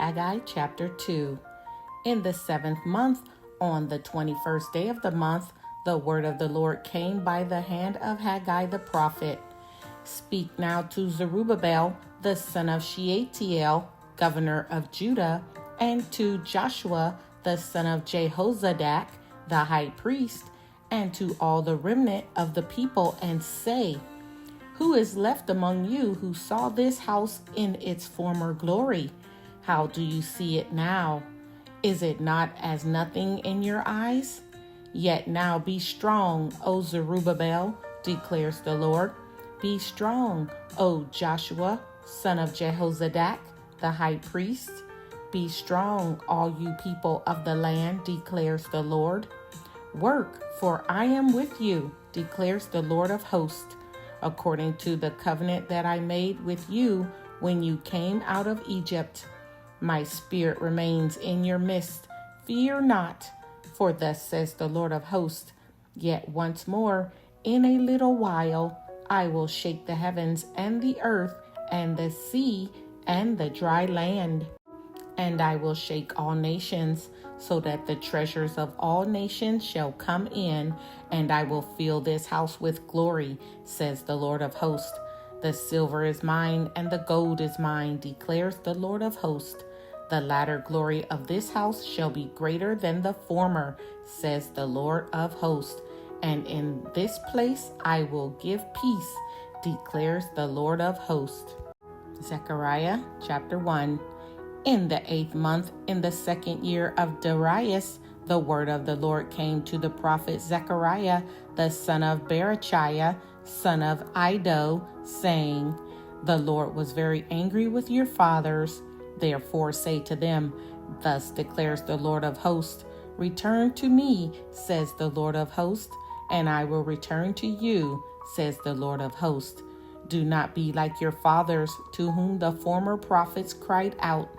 Haggai chapter 2. In the 7th month, on the 21st day of the month, the word of the Lord came by the hand of Haggai the prophet. Speak now to Zerubbabel, the son of Shealtiel, governor of Judah, and to Joshua, the son of Jehozadak, the high priest, and to all the remnant of the people, and say, who is left among you who saw this house in its former glory? How do you see it now? Is it not as nothing in your eyes? Yet now be strong, O Zerubbabel, declares the Lord. Be strong, O Joshua, son of Jehozadak, the high priest. Be strong, all you people of the land, declares the Lord. Work, for I am with you, declares the Lord of hosts. According to the covenant that I made with you when you came out of Egypt. My spirit remains in your midst. Fear not, for thus says the Lord of hosts, yet once more, in a little while, I will shake the heavens and the earth and the sea and the dry land. And I will shake all nations, so that the treasures of all nations shall come in, and I will fill this house with glory, says the Lord of hosts. The silver is mine, and the gold is mine, declares the Lord of hosts. The latter glory of this house shall be greater than the former, says the Lord of hosts. And in this place I will give peace, declares the Lord of hosts. Zechariah chapter 1. In the 8th month, in the 2nd year of Darius, the word of the Lord came to the prophet Zechariah, the son of Berechiah, son of Iddo, saying, the Lord was very angry with your fathers. Therefore say to them, thus declares the Lord of hosts, return to me, says the Lord of hosts, and I will return to you, says the Lord of hosts. Do not be like your fathers, to whom the former prophets cried out,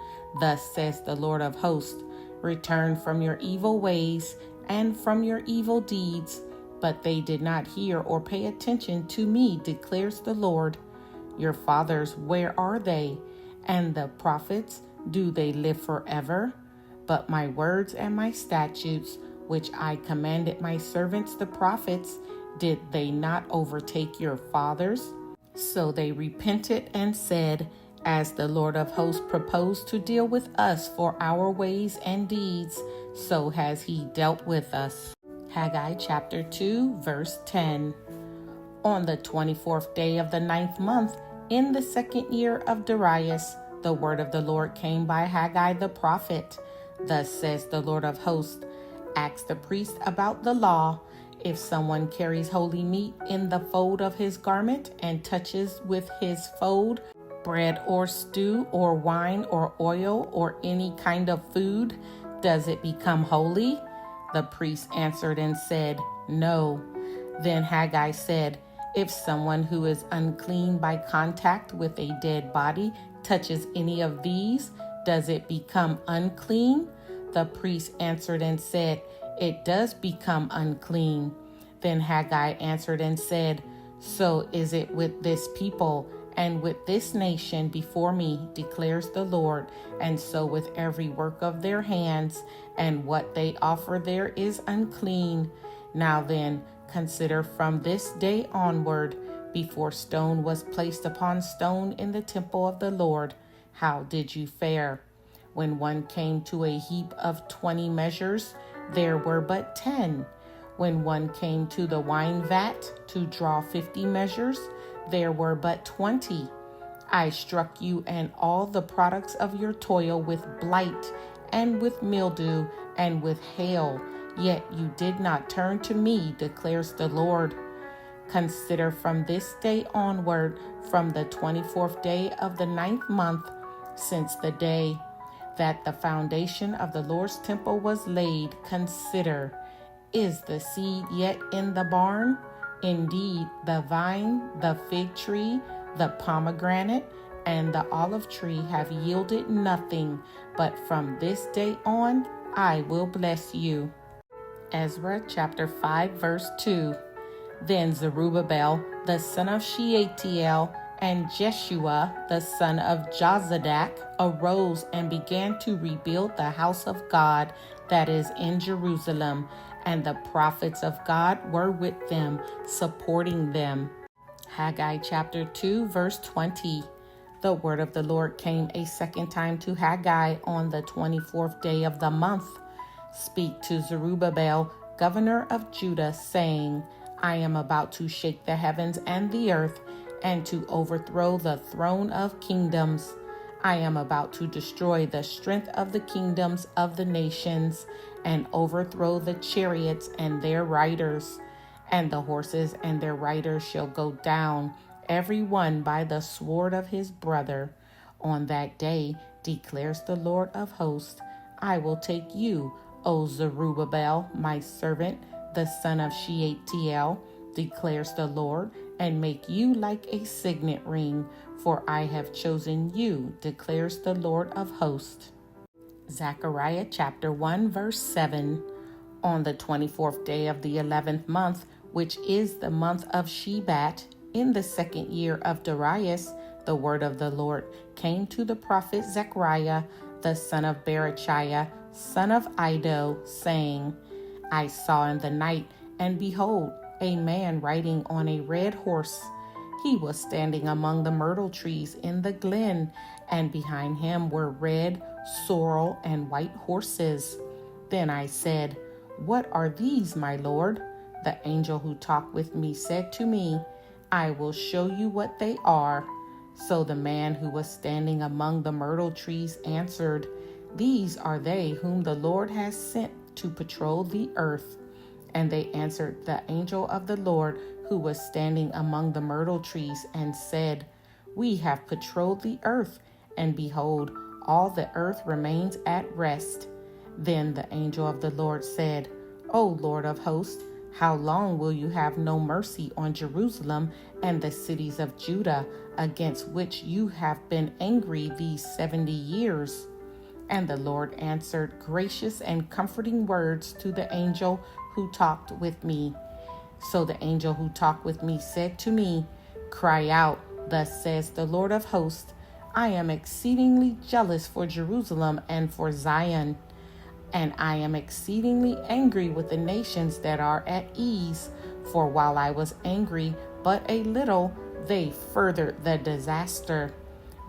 thus says the Lord of hosts, return from your evil ways and from your evil deeds. But they did not hear or pay attention to me, declares the Lord. Your fathers, where are they? And the prophets, do they live forever? But my words and my statutes, which I commanded my servants the prophets, did they not overtake your fathers? So they repented and said, as the Lord of hosts proposed to deal with us for our ways and deeds, so has he dealt with us. Haggai chapter 2, verse 10. On the 24th day of the 9th month, in the 2nd year of Darius, the word of the Lord came by Haggai the prophet. Thus says the Lord of hosts, ask the priest about the law. If someone carries holy meat in the fold of his garment and touches with his fold bread or stew or wine or oil or any kind of food, does it become holy? The priest answered and said, no. Then Haggai said, if someone who is unclean by contact with a dead body touches any of these, does it become unclean? The priest answered and said, it does become unclean. Then Haggai answered and said, so is it with this people and with this nation before me, declares the Lord, and so with every work of their hands, and what they offer there is unclean. Now then, consider from this day onward, before stone was placed upon stone in the temple of the Lord, how did you fare? When one came to a heap of 20 measures, there were but 10. When one came to the wine vat to draw 50 measures, there were but 20. I struck you and all the products of your toil with blight and with mildew and with hail, yet you did not turn to me, declares the Lord. Consider from this day onward, from the 24th day of the 9th month, since the day that the foundation of the Lord's temple was laid, consider, is the seed yet in the barn? Indeed, the vine, the fig tree, the pomegranate, and the olive tree have yielded nothing, but from this day on I will bless you. Ezra chapter 5, verse 2. Then Zerubbabel, the son of Shealtiel, And Jeshua, the son of Jozadak, arose and began to rebuild the house of God that is in Jerusalem, and the prophets of God were with them, supporting them. Haggai chapter 2, verse 20. The word of the Lord came a second time to Haggai on the 24th day of the month. Speak to Zerubbabel, governor of Judah, saying, I am about to shake the heavens and the earth, and to overthrow the throne of kingdoms. I am about to destroy the strength of the kingdoms of the nations, and overthrow the chariots and their riders. And the horses and their riders shall go down, every one by the sword of his brother. On that day, declares the Lord of hosts, I will take you, O Zerubbabel, my servant, the son of Shealtiel, declares the Lord, and make you like a signet ring, for I have chosen you, declares the Lord of hosts. Zechariah chapter 1, verse 7. On the 24th day of the 11th month, which is the month of Shebat, in the second year of Darius, the word of the Lord came to the prophet Zechariah, the son of Berechiah, son of Iddo, saying, I saw in the night, and behold, a man riding on a red horse. He was standing among the myrtle trees in the glen, and behind him were red, sorrel, and white horses. Then I said, What are these, my Lord? The angel who talked with me said to me, I will show you what they are. So the man who was standing among the myrtle trees answered, These are they whom the Lord has sent to patrol the earth. And they answered the angel of the Lord who was standing among the myrtle trees and said, We have patrolled the earth, and behold, all the earth remains at rest. Then the angel of the Lord said, O Lord of hosts, how long will you have no mercy on Jerusalem and the cities of Judah, against which you have been angry these 70 years? And the Lord answered gracious and comforting words to the angel who talked with me. So the angel who talked with me said to me, Cry out, thus says the Lord of hosts, I am exceedingly jealous for Jerusalem and for Zion, and I am exceedingly angry with the nations that are at ease. For while I was angry but a little, they furthered the disaster.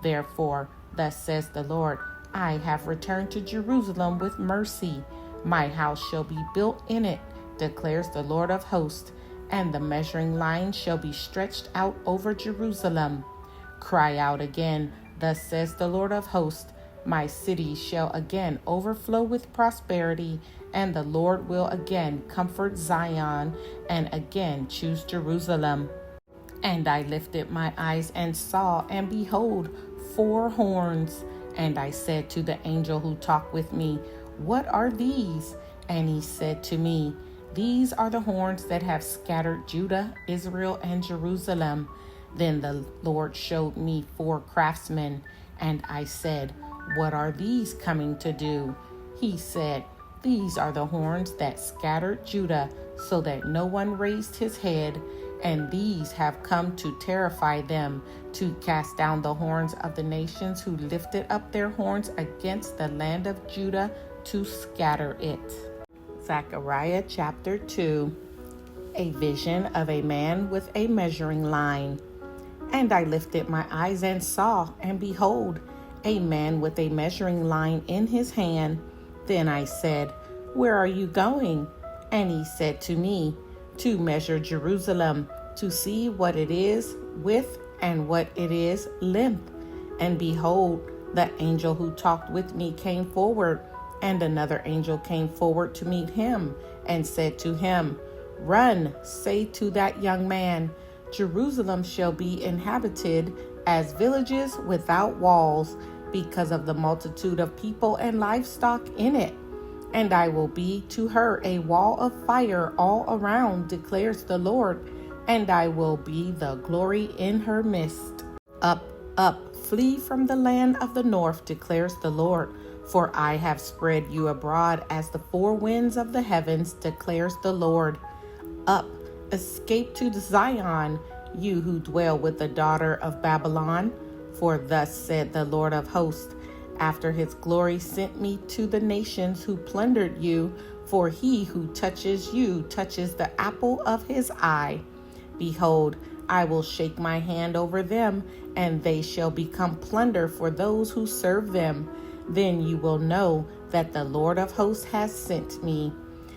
Therefore, thus says the Lord, I have returned to Jerusalem with mercy. My house shall be built in it, declares the Lord of hosts, and the measuring line shall be stretched out over Jerusalem. Cry out again, thus says the Lord of hosts, my city shall again overflow with prosperity, and the Lord will again comfort Zion, and again choose Jerusalem. And I lifted my eyes and saw, and behold, 4 horns. And I said to the angel who talked with me, What are these? And he said to me, These are the horns that have scattered Judah, Israel, and Jerusalem. Then the Lord showed me 4 craftsmen, and I said, What are these coming to do? He said, These are the horns that scattered Judah, so that no one raised his head, and these have come to terrify them, to cast down the horns of the nations who lifted up their horns against the land of Judah, to scatter it. Zechariah chapter 2. A vision of a man with a measuring line. And I lifted my eyes and saw, and behold, a man with a measuring line in his hand. Then I said, Where are you going? And he said to me, To measure Jerusalem, to see what it is width and what it is length. And behold, the angel who talked with me came forward, and another angel came forward to meet him, and said to him, Run, say to that young man, Jerusalem shall be inhabited as villages without walls, because of the multitude of people and livestock in it. And I will be to her a wall of fire all around, declares the Lord, and I will be the glory in her midst. Up, up, flee from the land of the north, declares the Lord, for I have spread you abroad as the 4 winds of the heavens, declares the Lord. Up, escape to Zion, you who dwell with the daughter of Babylon. For thus said the Lord of hosts, after his glory sent me to the nations who plundered you, for he who touches you touches the apple of his eye. Behold, I will shake my hand over them, and they shall become plunder for those who serve them. Then you will know that the Lord of hosts has sent me.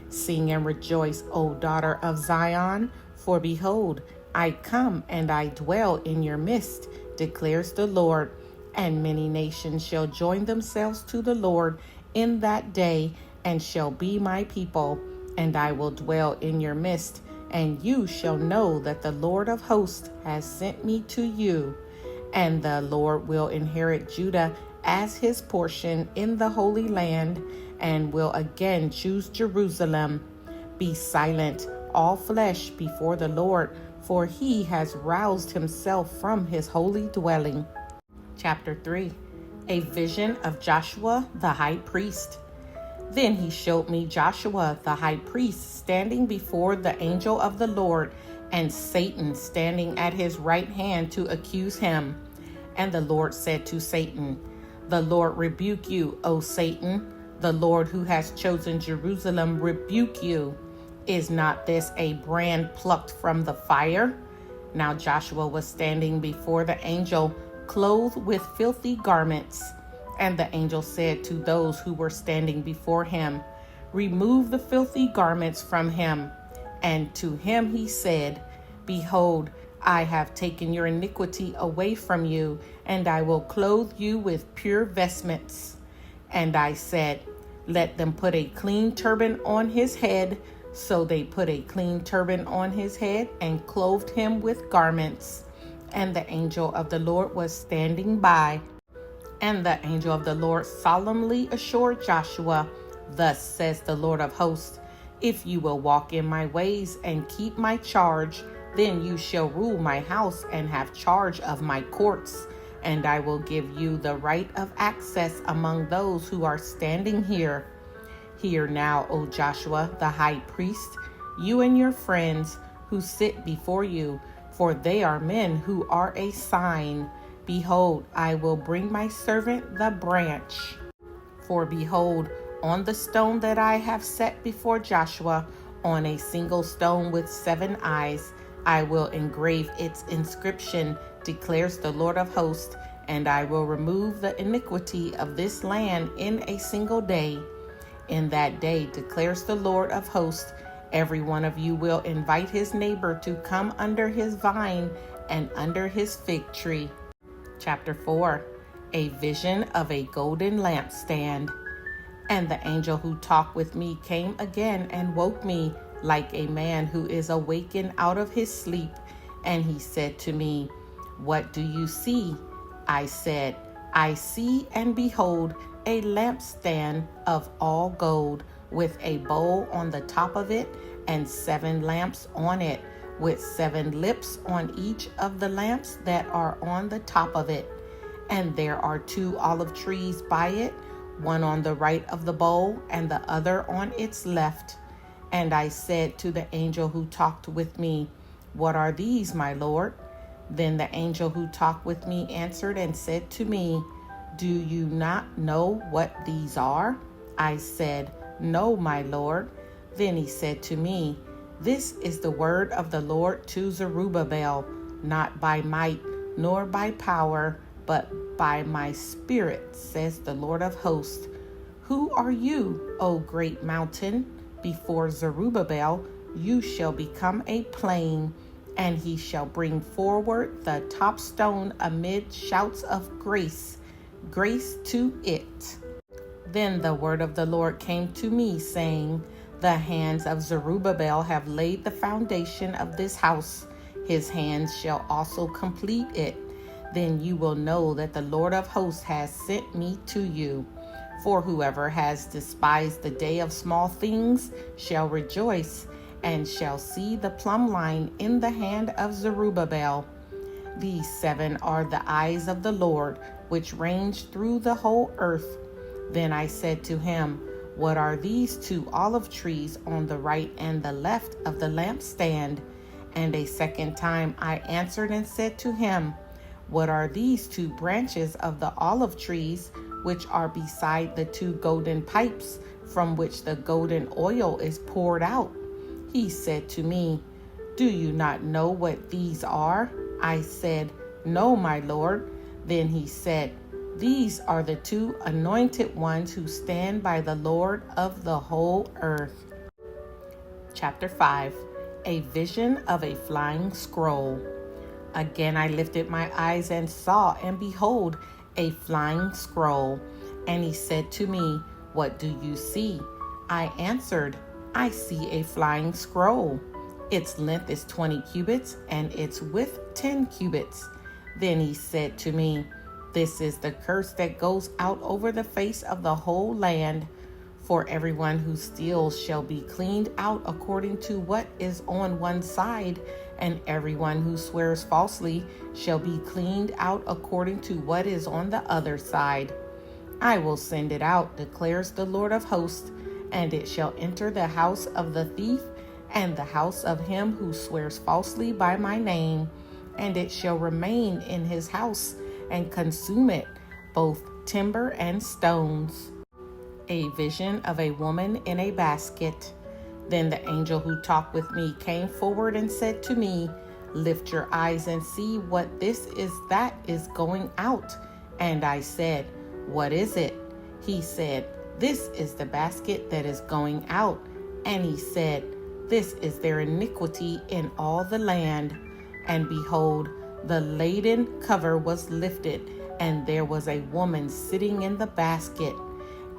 Sing and rejoice, O daughter of Zion, for behold, I come and I dwell in your midst, declares the Lord. And many nations shall join themselves to the Lord in that day, and shall be my people, and I will dwell in your midst. And you shall know that the Lord of hosts has sent me to you. And the Lord will inherit Judah as his portion in the Holy Land, and will again choose Jerusalem. Be silent, all flesh, before the Lord, for he has roused himself from his holy dwelling. Chapter 3. A vision of Joshua the high priest. Then he showed me Joshua the high priest standing before the angel of the Lord, and Satan standing at his right hand to accuse him. And the Lord said to Satan, The Lord rebuke you, O Satan. The Lord who has chosen Jerusalem rebuke you. Is not this a brand plucked from the fire? Now Joshua was standing before the angel, clothed with filthy garments. And the angel said to those who were standing before him, Remove the filthy garments from him. And to him he said, Behold, I have taken your iniquity away from you, and I will clothe you with pure vestments. And I said, Let them put a clean turban on his head. So they put a clean turban on his head and clothed him with garments. And the angel of the Lord was standing by. And the angel of the Lord solemnly assured Joshua, Thus says the Lord of hosts, If you will walk in my ways and keep my charge, then you shall rule my house and have charge of my courts. And I will give you the right of access among those who are standing here. Hear now, O Joshua the high priest, you and your friends who sit before you, for they are men who are a sign. Behold, I will bring my servant the branch. For behold, on the stone that I have set before Joshua, on a single stone with 7 eyes, I will engrave its inscription, declares the Lord of hosts, and I will remove the iniquity of this land in a single day. In that day, declares the Lord of hosts, every one of you will invite his neighbor to come under his vine and under his fig tree. Chapter 4. A vision of a golden lampstand. And the angel who talked with me came again and woke me like a man who is awakened out of his sleep. And he said to me, What do you see? I said, I see and behold a lampstand of all gold, with a bowl on the top of it, and 7 lamps on it, with 7 lips on each of the lamps that are on the top of it. And there are 2 olive trees by it, one on the right of the bowl, and the other on its left. And I said to the angel who talked with me, What are these, my Lord? Then the angel who talked with me answered and said to me, Do you not know what these are? I said, No, my Lord. Then he said to me, This is the word of the Lord to Zerubbabel, not by might nor by power, but by my spirit, says the Lord of hosts. Who are you, O great mountain? Before Zerubbabel you shall become a plain, and he shall bring forward the top stone amid shouts of grace, grace to it. Then the word of the Lord came to me, saying, The hands of Zerubbabel have laid the foundation of this house. His hands shall also complete it. Then you will know that the Lord of hosts has sent me to you. For whoever has despised the day of small things shall rejoice, and shall see the plumb line in the hand of Zerubbabel. These 7 are the eyes of the Lord, which range through the whole earth. Then I said to him, What are these 2 olive trees on the right and the left of the lampstand? And a second time I answered and said to him, What are these 2 branches of the olive trees which are beside the 2 golden pipes from which the golden oil is poured out? He said to me, Do you not know what these are? I said, No, my Lord. Then he said, These are the 2 anointed ones who stand by the Lord of the whole earth. Chapter 5. A vision of a flying scroll. Again I lifted my eyes and saw, and behold, a flying scroll. And he said to me, What do you see? I answered, I see a flying scroll. Its length is 20 cubits, and its width 10 cubits. Then he said to me, This is the curse that goes out over the face of the whole land. For everyone who steals shall be cleaned out according to what is on one side, and everyone who swears falsely shall be cleaned out according to what is on the other side. I will send it out, declares the Lord of hosts, and it shall enter the house of the thief and the house of him who swears falsely by my name, and it shall remain in his house and consume it, both timber and stones. A vision of a woman in a basket. Then the angel who talked with me came forward and said to me, Lift your eyes and see what this is that is going out. And I said, What is it? He said, This is the basket that is going out. And he said, This is their iniquity in all the land. And behold, the laden cover was lifted, and there was a woman sitting in the basket.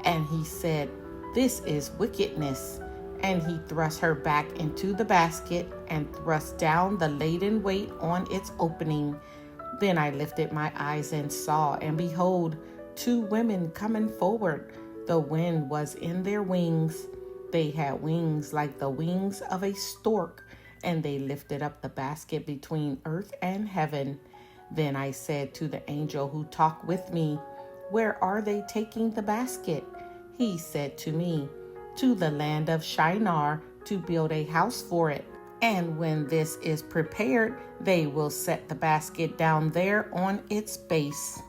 And he said, This is wickedness. And he thrust her back into the basket and thrust down the laden weight on its opening. Then I lifted my eyes and saw, and behold, 2 women coming forward. The wind was in their wings. They had wings like the wings of a stork, and they lifted up the basket between earth and heaven. Then I said to the angel who talked with me, Where are they taking the basket? He said to me, To the land of Shinar, to build a house for it. And when this is prepared, they will set the basket down there on its base.